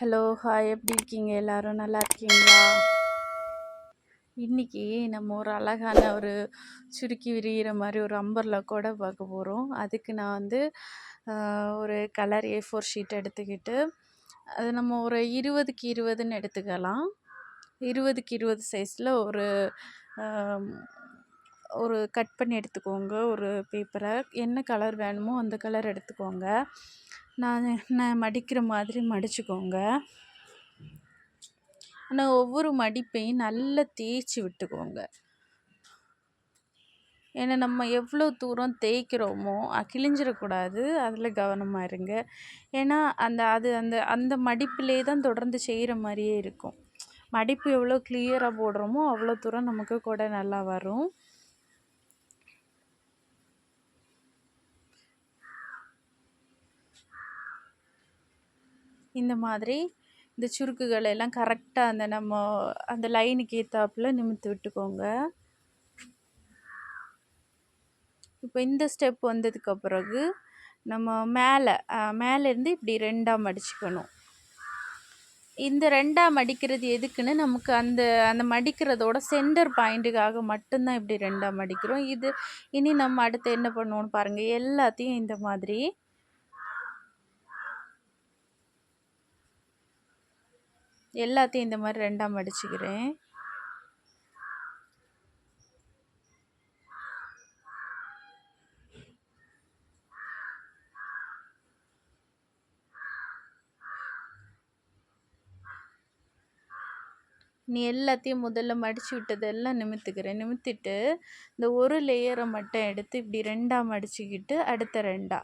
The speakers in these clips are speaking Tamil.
Hello, hi. எப்படி இருக்கீங்க? எல்லாரும் நல்லா இருக்கீங்களா? இன்னைக்கு நம்ம ஒரு அழகான ஒரு சுருக்கி விரிகிற மாதிரி ஒரு அம்பர்லா கூட பார்க்க போகிறோம். அதுக்கு நான் வந்து ஒரு கலர் A4 ஷீட் எடுத்துக்கிட்டு அது நம்ம ஒரு 20க்கு 20ன்னு எடுத்துக்கலாம். 20க்கு 20 சைஸில் ஒரு கட் பண்ணி எடுத்துக்கோங்க. ஒரு பேப்பரை என்ன கலர் வேணுமோ அந்த கலர் எடுத்துக்கோங்க. நான் மடிக்கிற மாதிரி மடிச்சுக்கோங்க. ஆனால் ஒவ்வொரு மடிப்பையும் நல்லா தேய்ச்சி விட்டுக்கோங்க. ஏன்னா நம்ம எவ்வளோ தூரம் தேய்க்கிறோமோ கிழிஞ்சிடக்கூடாது, அதில் கவனமாக இருங்க. ஏன்னா அந்த மடிப்பிலே தான் தொடர்ந்து செய்கிற மாதிரியே இருக்கும். மடிப்பு எவ்வளோ கிளியராக போடுறோமோ அவ்வளோ தூரம் நமக்கு கூட நல்லா வரும். இந்த மாதிரி இந்த சுருக்குகளை எல்லாம் கரெக்டாக நம்ம அந்த லைனுக்கு ஏற்றாப்புல நிமிர்த்தி விட்டுக்கோங்க. இப்போ இந்த ஸ்டெப் வந்ததுக்கு பிறகு நம்ம மேலேருந்து இப்படி 2ஆக மடிச்சுக்கணும். இந்த 2ஆக மடிக்கிறது எதுக்குன்னு நமக்கு அந்த மடிக்கிறதோட சென்டர் பாயிண்ட்டுக்காக மட்டும்தான் இப்படி 2ஆக மடிக்கிறோம். இனி நம்ம அடுத்து என்ன பண்ணுவோம்னு பாருங்கள். எல்லாத்தையும் இந்த மாதிரி இந்த மாதிரி 2ஆக மடிச்சுக்கிறேன். நீ எல்லாத்தையும் முதல்ல மடித்து விட்டதெல்லாம் நிமித்திட்டு இந்த ஒரு லேயரை மட்டும் எடுத்து இப்படி 2ஆக மடிச்சுக்கிட்டு அடுத்த 2ஆக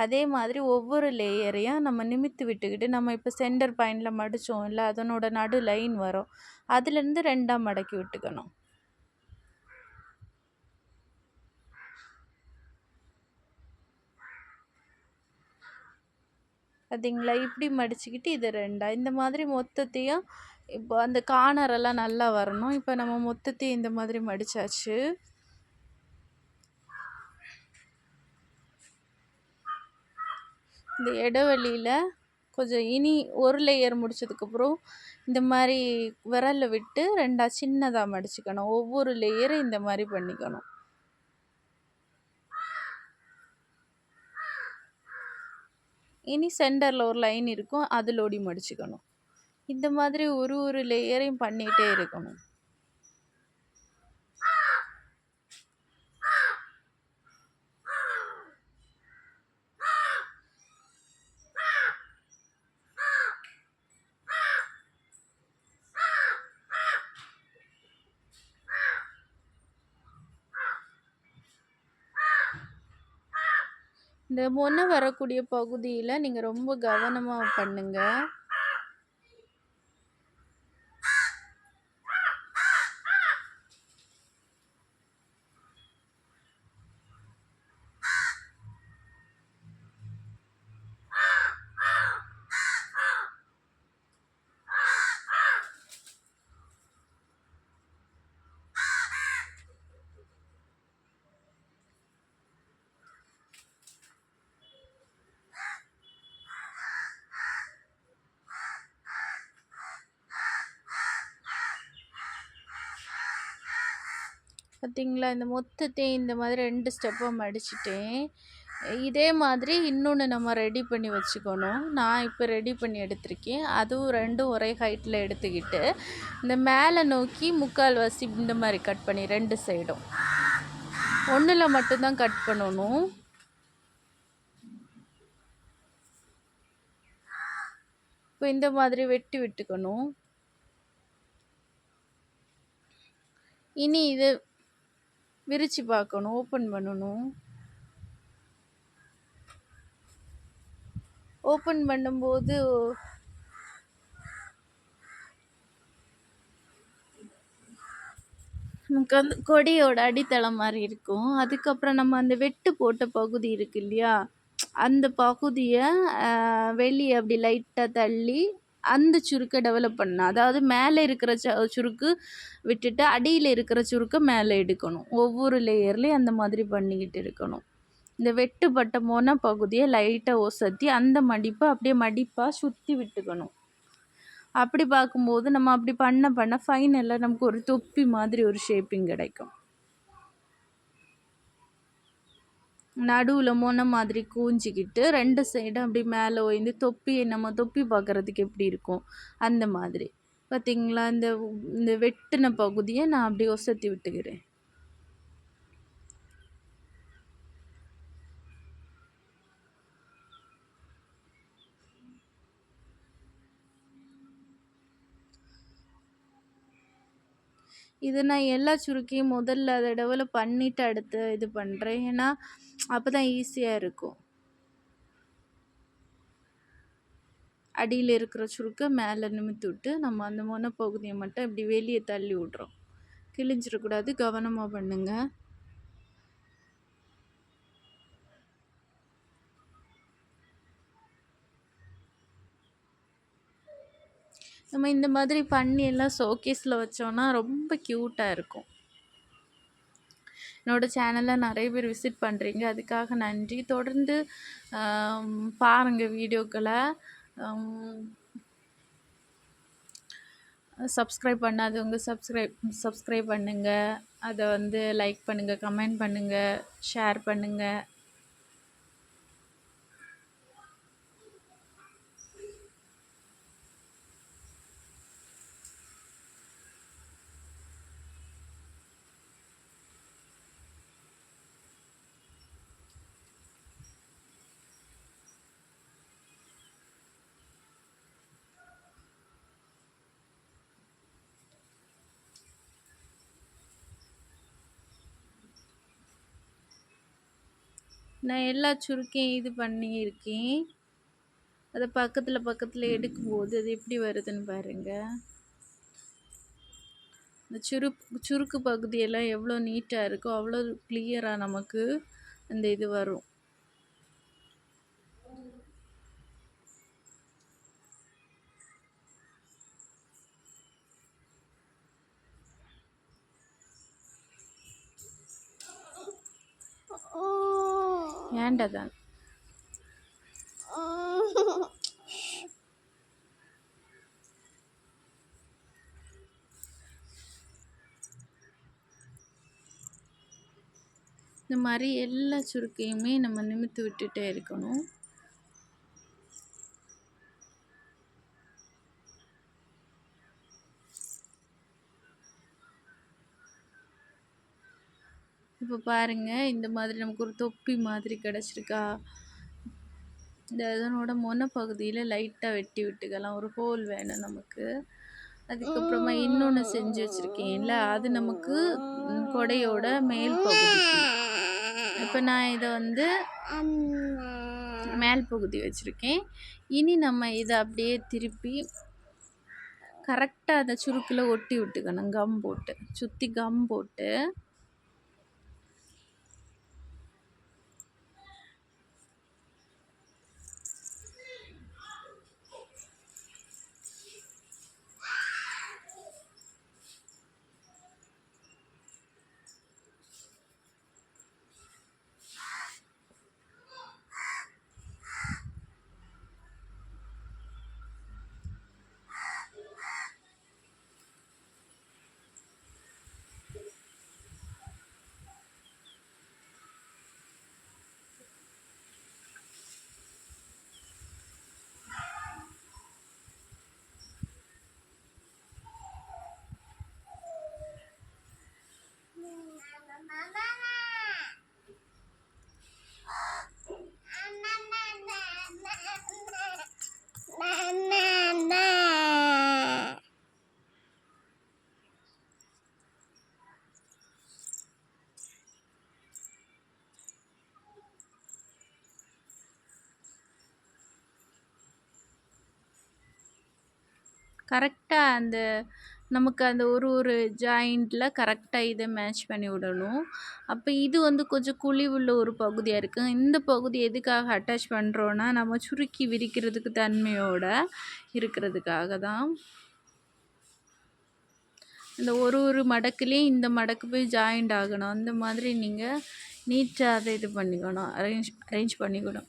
அதே மாதிரி ஒவ்வொரு லேயரையும் நம்ம நிமித்தி விட்டுக்கிட்டு நம்ம இப்போ சென்டர் பாயிண்டில் மடித்தோம் இல்லை, அதனோட நடு லைன் வரும், அதுலேருந்து 2ஆக மடக்கி விட்டுக்கணும். பார்த்தீங்களா? இப்படி மடிச்சுக்கிட்டு இது 2ஆக இந்த மாதிரி மொத்தத்தையும் இப்போ அந்த கார்னரெல்லாம் நல்லா வரணும். இப்போ நம்ம மொத்தத்தையும் இந்த மாதிரி மடித்தாச்சு. இந்த இடைவெளியில் கொஞ்சம் இனி ஒரு லேயர் முடித்ததுக்கப்புறம் இந்த மாதிரி விரலில் விட்டு 2ஆக சின்னதாக மடிச்சுக்கணும். ஒவ்வொரு லேயரும் இந்த மாதிரி பண்ணிக்கணும். இனி சென்டரில் ஒரு லைன் இருக்கும், அதிலோடி மடிச்சுக்கணும். இந்த மாதிரி ஒரு லேயரையும் பண்ணிகிட்டே இருக்கணும். இந்த முன்ன வரக்கூடிய பகுதியில் நீங்கள் ரொம்ப கவனமாக பண்ணுங்க. பார்த்தீங்களா? இந்த மொத்தத்தையும் இந்த மாதிரி 2 ஸ்டெப்பாக மடிச்சுட்டேன். இதே மாதிரி இன்னொன்று நம்ம ரெடி பண்ணி வச்சுக்கணும். நான் இப்போ ரெடி பண்ணி எடுத்திருக்கேன். அதுவும் 2ம் ஒரே ஹைட்டில் எடுத்துக்கிட்டு இந்த மேலே நோக்கி 3/4 இந்த மாதிரி கட் பண்ணி 2 சைடும் ஒன்றில் மட்டும்தான் கட் பண்ணணும். இப்போ இந்த மாதிரி வெட்டி விட்டுக்கணும். இனி இதை விரித்து பார்க்கணும், ஓப்பன் பண்ணணும். ஓப்பன் பண்ணும்போது நமக்கு வந்து கொடியோட அடித்தளம் மாதிரி இருக்கும். அதுக்கப்புறம் நம்ம அந்த வெட்டு போட்ட பகுதி இருக்கு இல்லையா, அந்த பகுதியை வெளியே அப்படி லைட்டாக தள்ளி அந்த சுருக்கை டெவலப் பண்ணணும். அதாவது மேலே இருக்கிற சுருக்கு விட்டுட்டு அடியில் இருக்கிற சுருக்கை மேலே எடுக்கணும். ஒவ்வொரு லேயர்லேயும் அந்த மாதிரி பண்ணிக்கிட்டு இருக்கணும். இந்த வெட்டுப்பட்ட மொன பகுதியை லைட்டாக ஒசத்தி அந்த மடிப்பை அப்படியே மடிப்பாக சுற்றி விட்டுக்கணும். அப்படி பார்க்கும்போது நம்ம அப்படி பண்ண பண்ண ஃபைனலாக நமக்கு ஒரு தொப்பி மாதிரி ஒரு ஷேப்பிங் கிடைக்கும். நடுவில் மொனை மாதிரி கூஞ்சிக்கிட்டு 2 சைடும் அப்படி மேலே ஓய்ந்து தொப்பியை நம்ம தொப்பி பார்க்குறதுக்கு எப்படி இருக்கும் அந்த மாதிரி. பார்த்தீங்களா? இந்த இந்த வெட்டின பகுதியை நான் அப்படி ஒசத்தி விட்டுக்கிறேன். இது நான் எல்லா சுருக்கையும் முதல்ல தடவை பண்ணிவிட்டு அடுத்து இது பண்ணுறேன். ஏன்னா அப்போ தான் ஈஸியாக இருக்கும். அடியில் இருக்கிற சுருக்கை மேலே நிமித்தி விட்டு நம்ம அந்த மொனை பகுதியை மட்டும் இப்படி வெளியே தள்ளி விட்றோம். கிழிஞ்சிடக்கூடாது, கவனமாக பண்ணுங்க. நம்ம இந்த மாதிரி பண்ணி எல்லாம் ஷோகேஸில் வச்சோன்னா ரொம்ப க்யூட்டாக இருக்கும். என்னோடய சேனலை நிறைய பேர் விசிட் பண்ணுறீங்க, அதுக்காக நன்றி. தொடர்ந்து பாருங்கள் வீடியோக்களை. சப்ஸ்கிரைப் பண்ணாதவங்க சப்ஸ்கிரைப் பண்ணுங்கள். அதை வந்து லைக் பண்ணுங்கள், கமெண்ட் பண்ணுங்கள், ஷேர் பண்ணுங்கள். நான் எல்லா சுருக்கையும் இது பண்ணியிருக்கேன். அதை பக்கத்தில் எடுக்கும்போது அது எப்படி வருதுன்னு பாருங்கள். இந்த சுருக்கு பகுதியெல்லாம் எவ்வளோ நீட்டாக இருக்கோ அவ்வளோ கிளியராக நமக்கு அந்த இது வரும். ஏண்டதான் இந்த மாதிரி எல்லா சுருக்கையுமே நம்ம நிமித்து விட்டுட்டே இருக்கணும். இப்போ பாருங்கள், இந்த மாதிரி நமக்கு ஒரு தொப்பி மாதிரி கிடச்சிருக்கா. இந்த இதனோட மொனை பகுதியில் லைட்டாக வெட்டி விட்டுக்கலாம். ஒரு ஹோல் வேணும் நமக்கு. அதுக்கப்புறமா இன்னொன்று செஞ்சு வச்சுருக்கேன்ல, அது நமக்கு கொடையோட மேல் பகுதிக்கு. இப்போ நான் இதை வந்து மேல் பகுதி வச்சுருக்கேன். இனி நம்ம இதை அப்படியே திருப்பி கரெக்டாக அதை சுருக்கில் ஒட்டி விட்டுக்கணும். கம் போட்டு சுற்றி கம் போட்டு கரெக்டாக அந்த நமக்கு அந்த ஒரு ஜாயிண்டில் கரெக்டாக இதை மேட்ச் பண்ணி விடணும். அப்போ இது வந்து கொஞ்சம் குழிவுள்ள ஒரு பகுதியாக இருக்குது. இந்த பகுதி எதுக்காக அட்டாச் பண்ணுறோன்னா, நம்ம சுருக்கி விரிக்கிறதுக்கு தன்மையோட இருக்கிறதுக்காக தான். இந்த ஒரு மடக்குலேயும் இந்த மடக்கு போய் ஜாயிண்ட் ஆகணும். அந்த மாதிரி நீங்கள் நீட்டாக அதை இது பண்ணிக்கணும், அரேஞ்ச் பண்ணிக்கணும்.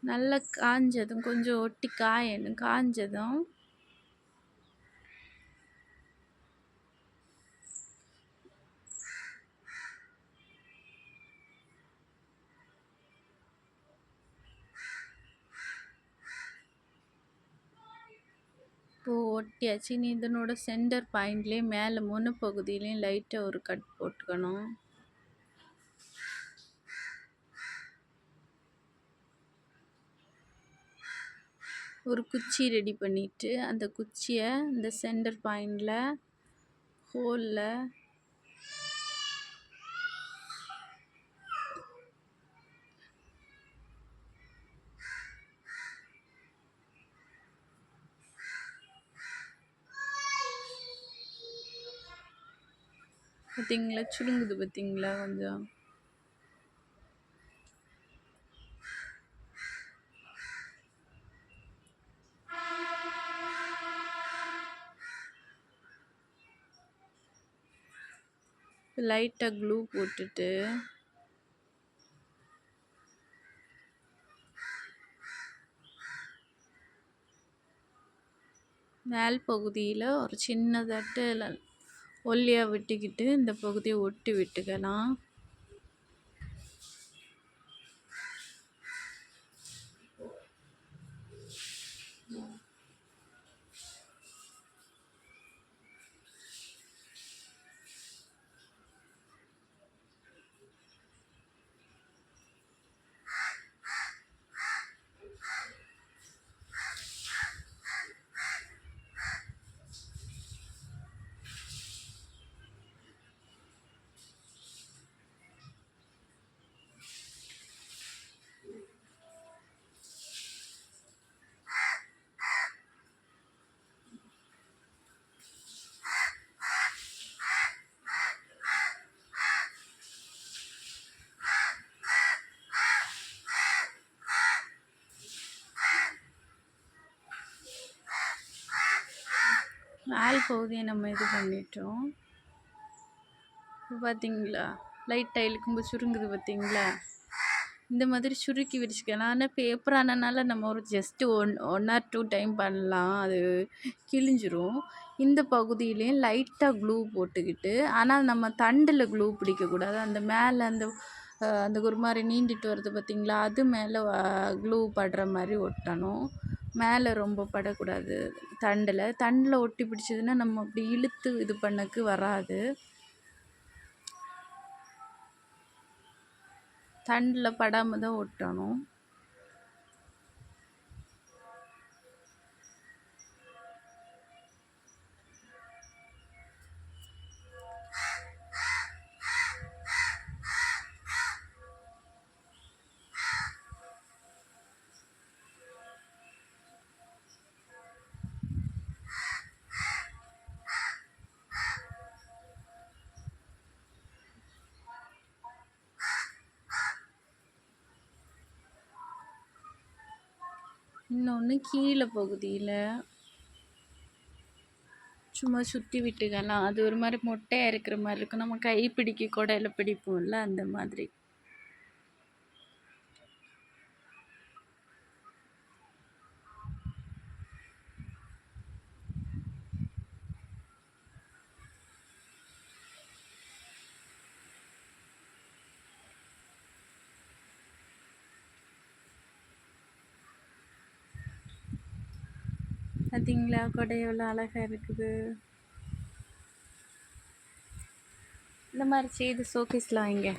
நல்லா காஞ்சதும் கொஞ்சம் ஒட்டி காயணும். காஞ்சதும் இப்போ ஒட்டியாச்சு. இனி இதனோட சென்டர் பாயிண்ட்லேயே மேலே முனை பகுதியிலையும் லைட்டாக ஒரு கட் போட்டுக்கணும். ஒரு குச்சி ரெடி பண்ணிட்டு அந்த குச்சியை இந்த சென்டர் பாயிண்டில் ஹோலில் பார்த்தீங்களா, சுருங்குது பார்த்தீங்களா கொஞ்சம். லைட்டாக க்ளூ போட்டுட்டு மேல் பகுதியில் ஒரு சின்னதாட்டு ஒல்லியாக விட்டுக்கிட்டு இந்த பகுதியை ஒட்டி விட்டுக்கலாம். மேல் பகுதியை நம்ம இது பண்ணிட்டோம். இப்போ பார்த்தீங்களா, லைட்டாக இழுக்கும்போது சுருங்குது பார்த்தீங்களா. இந்த மாதிரி சுருக்கி விரிச்சுக்கலாம். ஆனால் பேப்பர் ஆனனால நம்ம ஒரு ஜஸ்ட்டு ஒன் ஆர் 2 டைம் பண்ணலாம், அது கிழிஞ்சிரும். இந்த பகுதியிலையும் லைட்டாக க்ளூ போட்டுக்கிட்டு, ஆனால் நம்ம தண்டில் க்ளூ பிடிக்கக்கூடாது. அந்த மேலே அந்த ஒரு மாதிரி நீண்டிட்டு வருது பார்த்தீங்களா, அது மேலே க்ளூ படுற மாதிரி ஒட்டணும். மேலே ரொம்ப படக்கூடாது தண்டில் ஒட்டி பிடிச்சதுன்னா நம்ம அப்படி இழுத்து இது பண்ணக்கு வராது. தண்டில் படாமல் தான் ஒட்டணும். இன்னொன்று கீழே பகுதியில் சும்மா சுற்றி விட்டுக்கலாம். அது ஒரு மாதிரி மொட்டையாக இருக்கிற மாதிரி இருக்கும். நம்ம கை பிடிக்க கொடையில் பிடிப்போம்ல, அந்த மாதிரி. பார்த்தீங்களா, கொடை எவ்வளோ அழகாக இருக்குது. இந்த மாதிரி செய்து ஷோகேஸில் வைங்க.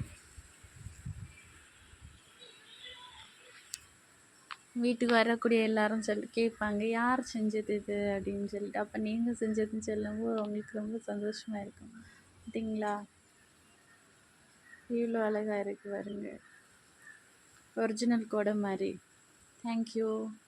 வீட்டுக்கு வரக்கூடிய எல்லாரும் கேட்பாங்க, யார் செஞ்சது இது அப்படின்னு சொல்லிட்டு. அப்போ நீங்கள் செஞ்சதுன்னு சொல்லும்போது அவங்களுக்கு ரொம்ப சந்தோஷமாக இருக்கும். பார்த்தீங்களா, இவ்வளோ அழகாக இருக்குது பாருங்க, ஒரிஜினல் கொடை மாதிரி. தேங்க்யூ.